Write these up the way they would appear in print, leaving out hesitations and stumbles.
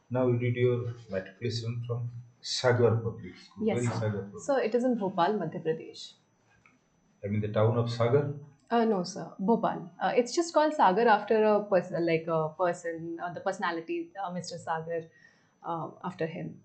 Now you did your matriculation from Sagar Public School. Yes, Where is sir. Sagar Public? So it is in Bhopal, Madhya Pradesh. I mean the town of Sagar. No, sir. Bhopal. It's just called Sagar after a person, like a person, the personality, Mr. Sagar, after him.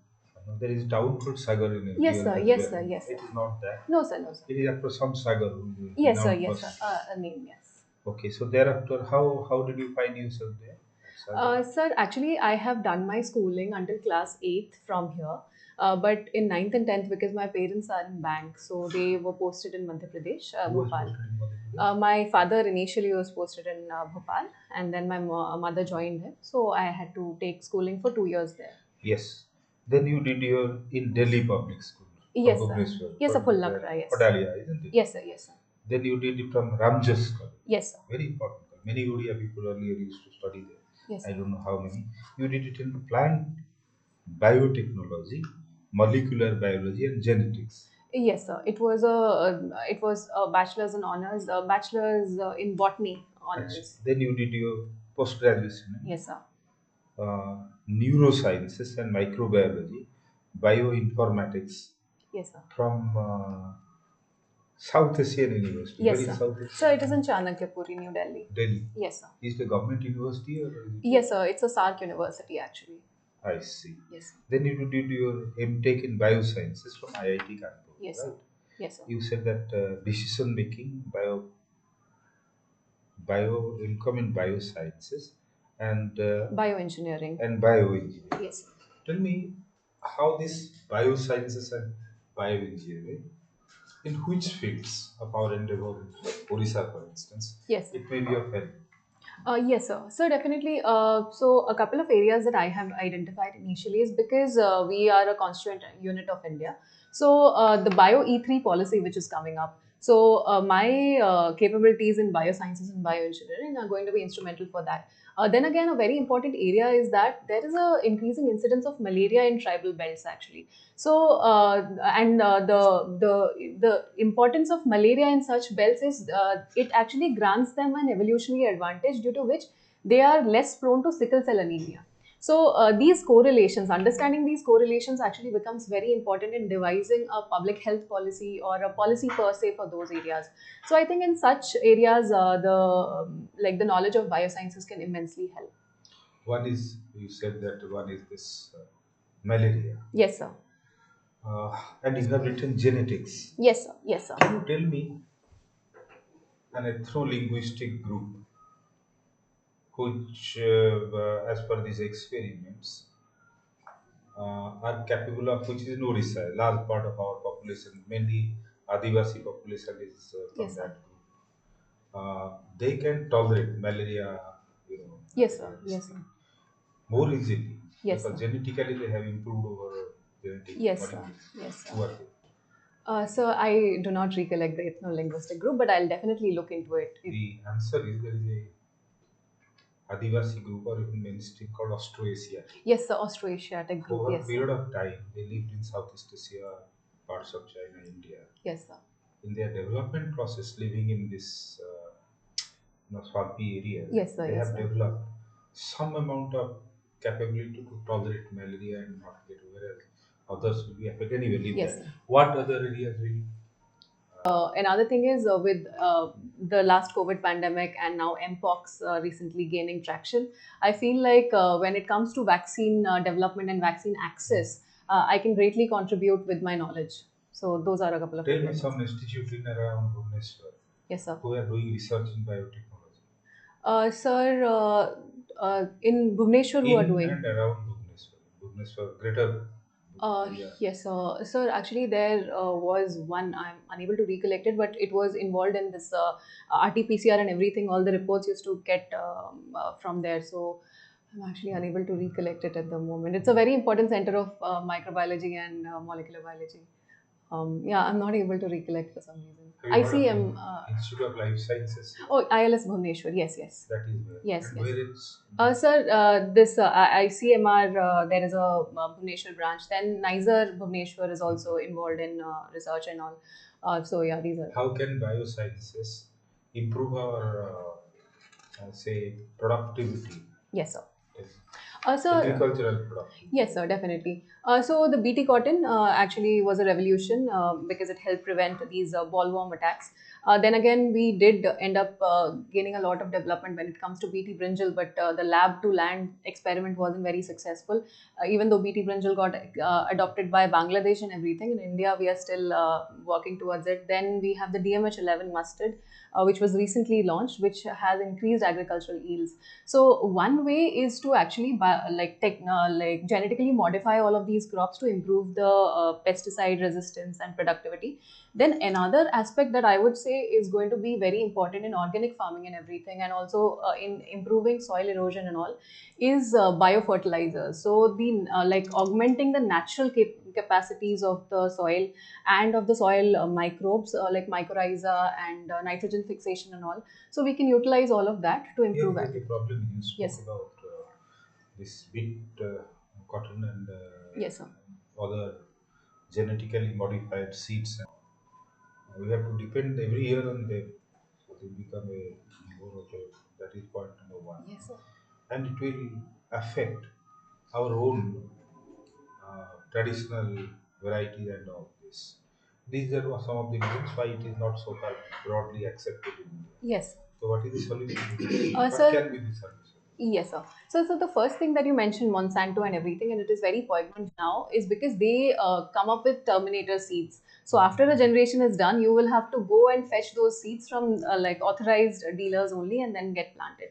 There is a town called Sagar in Yes, real sir. as Yes, well. sir. Yes, It sir. is not that. No, sir. No, sir. It is after some Sagar who is a Yes, sir. renowned Yes, sir. person. A name, yes. Okay, so thereafter, how did you find yourself there at Sagar? Sir, actually, I have done my schooling until class 8th from here. But in ninth and 10th, because my parents are in bank, so they were posted in Madhya Pradesh, Who was Bhopal. posted in Madhya Pradesh? My father initially was posted in Bhopal, and then my mother joined him. So I had to take schooling for 2 years there. Yes. Then you did your in Delhi public school from Yes, sir. Bhubaneswar, Yes, sir. particular Pullakra, yes. Odalia, isn't it? Yes, sir. Yes, sir. Then you did it from Ramjas College. Yes, sir. Very important college. Many Odia people earlier used to study there. Yes, I sir. don't know how many. You did it in plant biotechnology, molecular biology, and genetics. Yes, sir. It was a bachelor's in honors, bachelor's in botany Actually, honors. then you did your post graduation in Yes, sir. neurosciences and microbiology, bioinformatics Yes, sir. from South Asian University. Where Yes, is sir. South So Asian it is in University? Chanakyapuri, New Delhi. Delhi. Yes, sir. Is the government university or is it Yes, sir. It's a SARC university, actually. I see. Yes, sir. Then you did your MTech in biosciences from IIT Kanpur, Yes, sir. right? Yes, sir. You said that decision making, bio income in biosciences, and Bioengineering. bioengineering. Yes. Tell me how this biosciences and bioengineering, in which fields of our endeavor, like Odisha, for instance, Yes, sir. it may be of help. Yes, sir. So definitely. So a couple of areas that I have identified initially is because we are a constituent unit of India. So the Bio E3 policy, which is coming up. So my capabilities in biosciences and bioengineering are going to be instrumental for that. Then again, a very important area is that there is a increasing incidence of malaria in tribal belts actually. So and the importance of malaria in such belts is it actually grants them an evolutionary advantage due to which they are less prone to sickle cell anemia. So these correlations, understanding these correlations actually becomes very important in devising a public health policy or a policy per se for those areas. So I think in such areas, like the knowledge of biosciences can immensely help. One is, you said that one is this malaria, Yes, sir. and you have written genetics. Yes, sir. Yes, sir. Can you tell me an ethno-linguistic group which, as per these experiments, are capable of, which is in Odisha, a large part of our population, mainly Adivasi population is from Yes, sir. that group. They can tolerate malaria, Yes, sir. malaria this Yes, sir. thing more easily Yes, because sir. genetically they have improved over genetic Yes, sir. modification. Yes, sir. Who are they? So I do not recollect the ethno-linguistic group, but I'll definitely look into it. The answer is there is a Adivasi group or even mainstream called Austroasiatic. Yes, the Austroasiatic group. Over a Yes, sir. period of time, they lived in Southeast Asia, parts of China, India. Yes, sir. In their development process, living in this swampy areas, Yes, sir. they Yes, have sir. developed some amount of capability to tolerate malaria and not get, whereas others will be affected anyway. Leave Yes, that. sir. What other areas will? Another thing is with the last COVID pandemic and now Mpox recently gaining traction, I feel like when it comes to vaccine development and vaccine access, I can greatly contribute with my knowledge. So those are a couple of Tell me areas. some institute in around Bhubaneswar Yes, sir. who are doing research in biotechnology. Sir, in Bhubaneswar, who are In doing? and around Bhubaneswar, greater area. Yes, sir. Actually, there was one. I'm unable to recollect it, but it was involved in this RT-PCR and everything. All the reports used to get from there. So I'm actually unable to recollect it at the moment. It's a very important center of microbiology and molecular biology. Yeah, I'm not able to recollect for some reason. Have you heard of ICM. Institute of Life Sciences here? Oh, ILS Bhubaneswar. Yes, yes. That is where. Yes, And yes. where it's Sir, this ICMR, there is a Bhubaneswar branch. Then Nizer Bhubaneswar is also involved in research and all. So yeah, these are. how can biosciences improve our say productivity? Yes, sir. Yes. So agricultural production. yes, sir, definitely. So the BT cotton actually was a revolution because it helped prevent these bollworm attacks. Then again, we did end up gaining a lot of development when it comes to BT brinjal, but the lab to land experiment wasn't very successful. Even though BT brinjal got adopted by Bangladesh and everything, in India we are still working towards it. Then we have the DMH11 mustard, which was recently launched, which has increased agricultural yields. So one way is to actually like genetically modify all of these crops to improve the pesticide resistance and productivity. Then another aspect that I would say is going to be very important in organic farming and everything, and also in improving soil erosion and all, is biofertilizers. So the like augmenting the natural capacities of the soil and of the soil microbes like mycorrhiza and nitrogen fixation and all. So we can utilize all of that to Here improve is the agriculture. problem you spoke Yes. about this wheat, cotton, and Yes, sir. other genetically modified seeds. We have to depend every year on them, so they become a more of a, that is point number one, Yes, sir. and it will affect our own traditional variety and all this. These are some of the reasons why it is not so far broadly accepted in India. Yes. So, what is the solution? What Sir, can be the solution? yes, sir. So the first thing that you mentioned, Monsanto and everything, and it is very poignant now, is because they come up with terminator seeds. So after a generation is done, you will have to go and fetch those seeds from like authorized dealers only, and then get planted.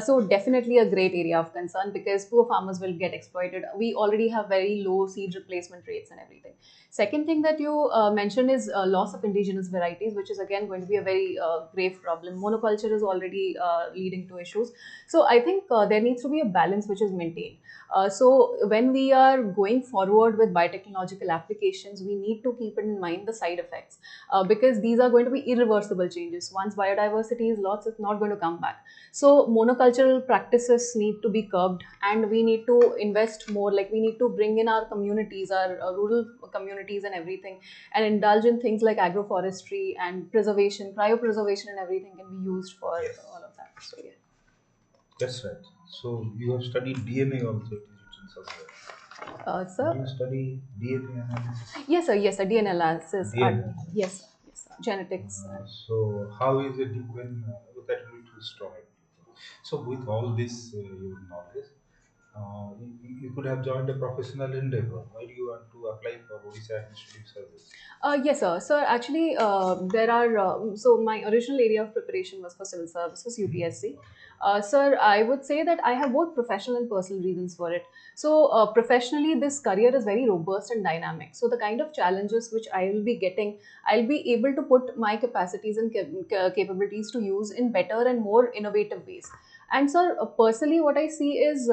So definitely a great area of concern because poor farmers will get exploited. We already have very low seed replacement rates and everything. Second thing that you mentioned is loss of indigenous varieties, which is again going to be a very grave problem. Monoculture is already leading to issues. So I think there needs to be a balance which is maintained. So when we are going forward with biotechnological applications, we need to keep in mind the side effects because these are going to be irreversible changes. Once biodiversity is lost, it's not going to come back. So monocultural practices need to be curbed, and we need to invest more. Like we need to bring in our communities, our rural communities, and everything, and indulge in things like agroforestry and preservation, cryopreservation, and everything can be used for Yes, all of that. So yeah. that's right. So, you have studied DNA also, it is written somewhere. Did Sir, you study DNA analysis? yes, sir. Yes, sir. DNA analysis. DNA Yes, sir. analysis. Yes, sir. Genetics. So, how is it when that will be too strong? So, with all this your knowledge, you could have joined a professional endeavor. Why do you want to apply for Odisha Administrative Service? Yes, sir. So actually, there are. So my original area of preparation was for civil services, UPSC. Sir, I would say that I have both professional and personal reasons for it. So professionally, this career is very robust and dynamic. So the kind of challenges which I will be getting, I'll be able to put my capacities and capabilities to use in better and more innovative ways. And sir, personally, what I see is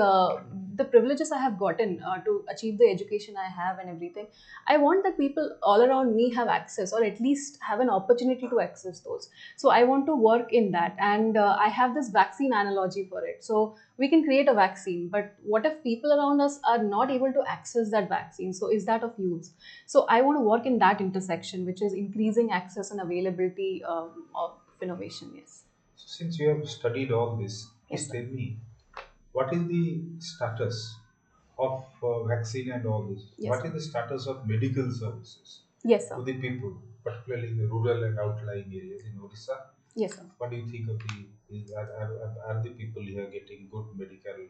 the privileges I have gotten to achieve the education I have and everything. I want that people all around me have access, or at least have an opportunity to access those. So I want to work in that, and I have this vaccine analogy for it. So we can create a vaccine, but what if people around us are not able to access that vaccine? So is that of use? So I want to work in that intersection, which is increasing access and availability of innovation. Yes. So, since you have studied all this, Yes, please sir. tell me what is the status of vaccine and all this? Yes, What sir. is the status of medical services Yes, sir. to the people, particularly in the rural and outlying areas in Odisha? Yes, sir. What do you think of are the people here getting good medical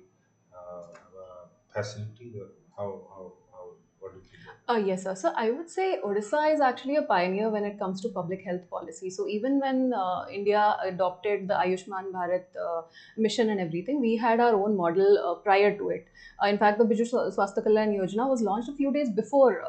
facility? How, what do you think of Yes, sir. So I would say Odisha is actually a pioneer when it comes to public health policy. So even when India adopted the Ayushman Bharat mission and everything, we had our own model prior to it. In fact, the Biju Swasthya Kalyan Yojana was launched a few days before.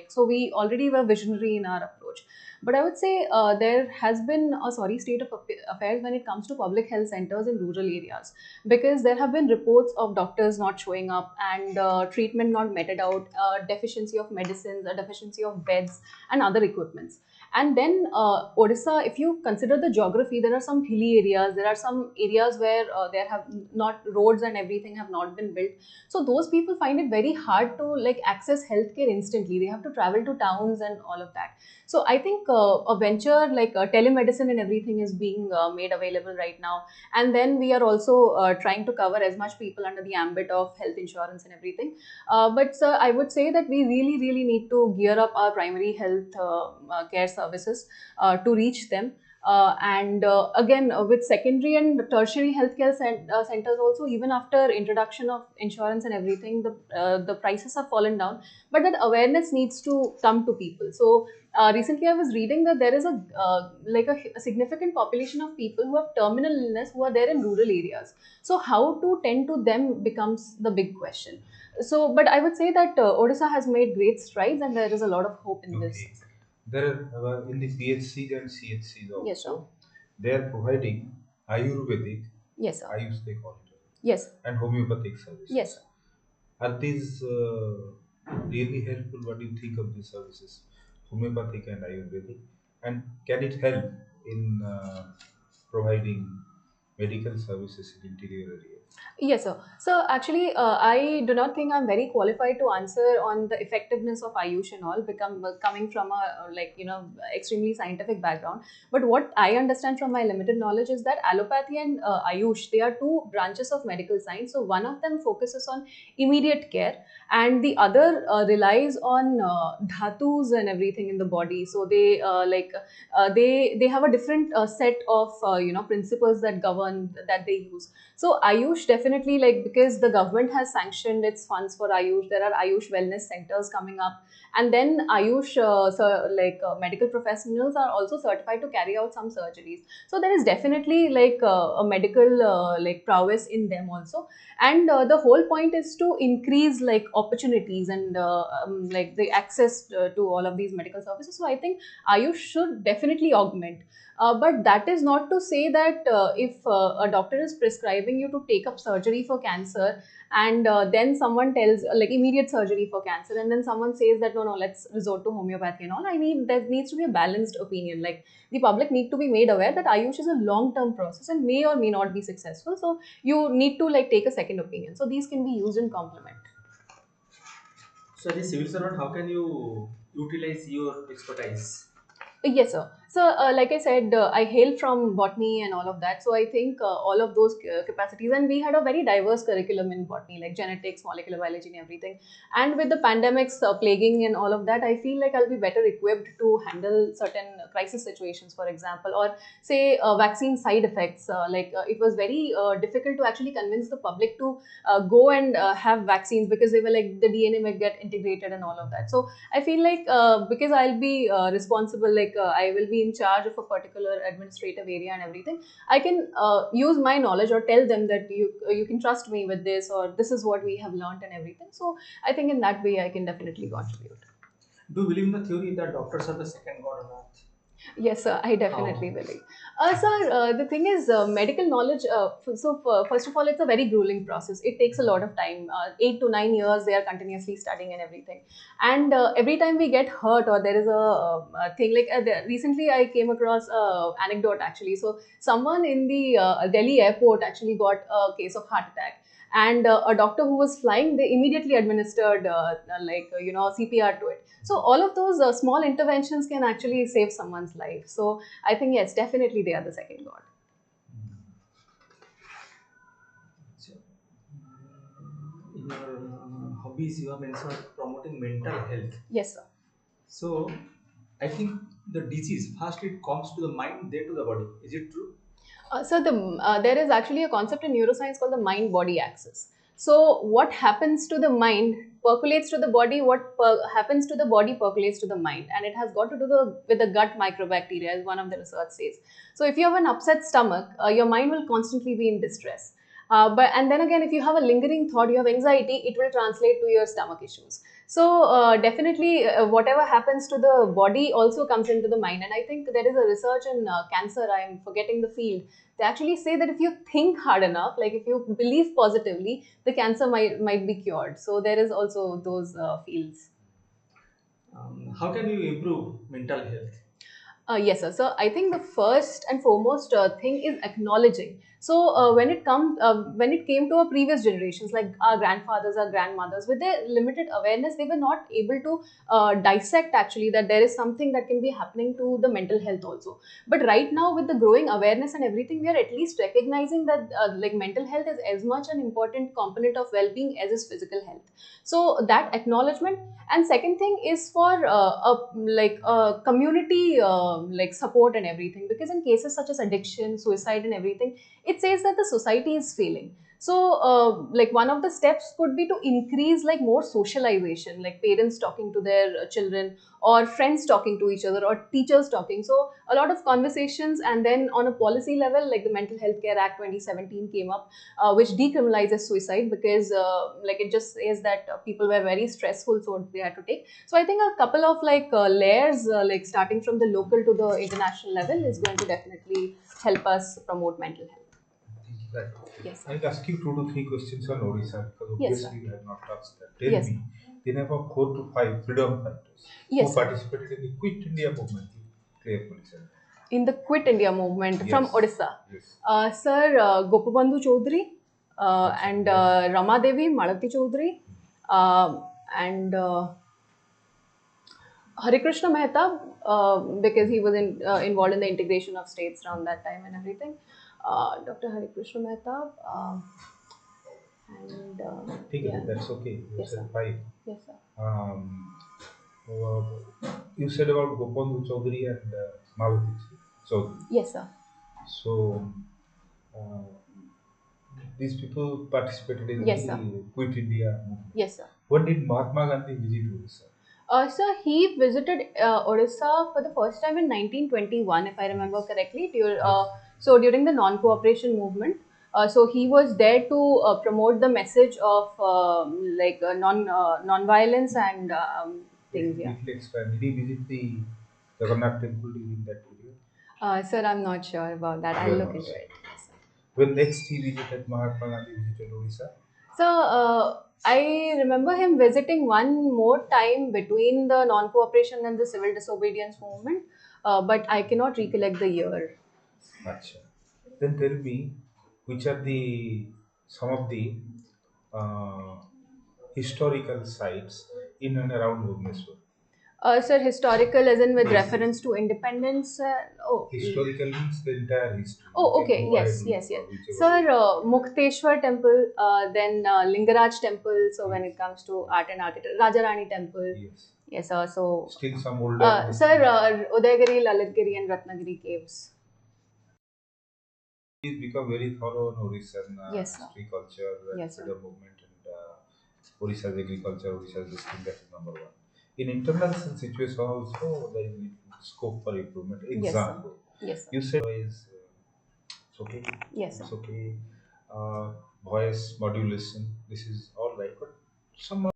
So we already were visionary in our approach. But I would say there has been a sorry state of affairs when it comes to public health centers in rural areas, because there have been reports of doctors not showing up and treatment not meted out, deficiency of medicines, a deficiency of beds and other equipments. And then Odisha, if you consider the geography, there are some hilly areas, there are some areas where there have not roads and everything have not been built. So those people find it very hard to like access healthcare instantly. They have to travel to towns and all of that. So I think a venture like telemedicine and everything is being made available right now. And then we are also trying to cover as much people under the ambit of health insurance and everything. But sir, I would say that we really, really need to gear up our primary health care services to reach them. And again, with secondary and tertiary healthcare centers also, even after introduction of insurance and everything, the prices have fallen down. But that awareness needs to come to people. So recently, I was reading that there is a significant population of people who have terminal illness who are there in rural areas. So how to tend to them becomes the big question. So, but I would say that Odisha has made great strides, and there is a lot of hope in this. Okay. There are in the PHCs and CHCs Yes, sir. also, they are providing Ayurvedic, Yes, sir. Ayush they call it, Yes. and homeopathic Yes, services. sir. Are these really helpful? What do you think of these services, homeopathic and Ayurvedic? And can it help in providing medical services in interior areas? Yes, sir. So actually, I do not think I'm very qualified to answer on the effectiveness of Ayush and all, coming from a extremely scientific background. But what I understand from my limited knowledge is that allopathy and Ayush, they are two branches of medical science. So one of them focuses on immediate care, and the other relies on dhatus and everything in the body. So they have a different set of principles that govern that they use. So Ayush definitely, like, because the government has sanctioned its funds for Ayush, there are Ayush wellness centers coming up, and then Ayush medical professionals are also certified to carry out some surgeries. So there is definitely a medical prowess in them also, and the whole point is to increase like opportunities and like the access to all of these medical services. So I think Ayush should definitely augment. But that is not to say that if a doctor is prescribing you to take up surgery for cancer, and then someone tells like immediate surgery for cancer, and then someone says that no, let's resort to homeopathy and all. There needs to be a balanced opinion. Like the public need to be made aware that Ayush is a long term process and may or may not be successful. So you need to like take a second opinion. So these can be used in complement. So, as a civil servant, how can you utilize your expertise? Yes, sir. So, like I said, I hail from botany and all of that. So, I think all of those capacities, and we had a very diverse curriculum in botany, like genetics, molecular biology, and everything. And with the pandemics plaguing and all of that, I feel like I'll be better equipped to handle certain crisis situations, for example, or say vaccine side effects. It was very difficult to actually convince the public to go and have vaccines because they were like the DNA may get integrated and all of that. So, I feel like because I'll be responsible, I will be in charge of a particular administrative area and everything. I can use my knowledge or tell them that you can trust me with this, or this is what we have learned and everything. So I think in that way I can definitely contribute. Do you believe in the theory that doctors are the second god on earth? Yes, sir, I definitely How? believe. Sir, the thing is, medical knowledge. First of all, it's a very grueling process. It takes a lot of time. 8 to 9 years, they are continuously studying and everything. And every time we get hurt or there is a thing recently, I came across a anecdote actually. So someone in the Delhi airport actually got a case of heart attack, and a doctor who was flying, they immediately administered CPR to it. So all of those small interventions can actually save someone's life. So I think yes, definitely they are the second god. So, in your hobbies, you have mentioned promoting mental health. Yes, sir. So, I think the disease first it comes to the mind, then to the body. Is it true? There is actually a concept in neuroscience called the mind-body axis. So what happens to the mind percolates to the body. Happens to the body percolates to the mind, and it has got to do with the gut microbacteria, as one of the research says. So if you have an upset stomach, your mind will constantly be in distress. But and then again, if you have a lingering thought, you have anxiety, it will translate to your stomach issues. So definitely, whatever happens to the body also comes into the mind. And I think there is a research in cancer. I am forgetting the field. They actually say that if you think hard enough, like if you believe positively, the cancer might be cured. So there is also those fields. How can you improve mental health? Yes, sir. So I think the first and foremost thing is acknowledging. So when it came to our previous generations, like our grandfathers, our grandmothers, with their limited awareness, they were not able to dissect actually that there is something that can be happening to the mental health also. But right now, with the growing awareness and everything, we are at least recognizing that like mental health is as much an important component of well-being as is physical health. So that acknowledgement, and second thing is for community like support and everything, because in cases such as addiction, suicide and everything, it says that the society is failing. So like one of the steps could be to increase like more socialization, like parents talking to their children, or friends talking to each other, or teachers talking. So a lot of conversations. And then on a policy level, like the Mental Health Care Act 2017 came up, which decriminalizes suicide, because like it just says that people were very stressful, so they had to take. So I think a couple of like layers, like starting from the local to the international level, is going to definitely help us promote mental health. Right. Yes, sir. I'll ask you 2 to 3 questions on Odisha because Yes, sir. obviously you have not touched that. Tell Yes, me, the name of 4 to 5 freedom fighters who yes, sir. participated in the Quit India movement. Clear police. In the Quit India movement from Yes. Odisha, Yes. Sir Gopabandhu Chaudhary, and Yes. Rama Devi Malati Chaudhary, and Hare Krishna Mehta, because he was involved in the integration of states around that time and everything. Dr. Hare Krishna Mehta, and yeah, That's okay. You yes, said sir. 5. Yes, sir. Um, you said about Gopandhu Chaudhary and Malati Chaudhary. Yes, sir. So uh, these people participated in Yes, sir. the Quit India movement. Yes, sir. When did Mahatma Gandhi visit Odisha? Sir, he visited Odisha for the first time in 1921, if I remember correctly. So during the non-cooperation movement, so he was there to promote the message of non-violence and things. Yeah. Briefly expand. Did he visit the Jagannath temple during that period? Sir, I'm not sure about that. You I'll are look not into sure. it. Yes, sir. When next he visited Mahatma Gandhi visited Odisha? So I remember him visiting one more time between the non-cooperation and the civil disobedience movement, but I cannot recollect the year. Acha. Then tell me which are the some of the uh, historical sites in and around Bhubaneswar. Sir, historical as in with Yes, yes. reference to independence. Historical means the entire history. You Oh, can okay. go ahead Yes, with yes, yes. whichever way. Sir, Mukteshwar temple, then Lingaraj temple. So when Yes. it comes to art and architecture, Rajarani temple. Yes. Yes, sir. So, Still some older. sir, Udayagiri, Lalitgiri, and Ratnagiri caves. He's become very thorough on Odishan Yes, sir. history, culture, and Yes, sir. freedom movement, and Odisha's agriculture, Odisha's this thing, that is number one. In internal situation also, there is scope for improvement. Yes, sir. Example, Yes, sir. you said voice, it's okay, Yes, sir. it's okay, voice modulation, this is all right, but some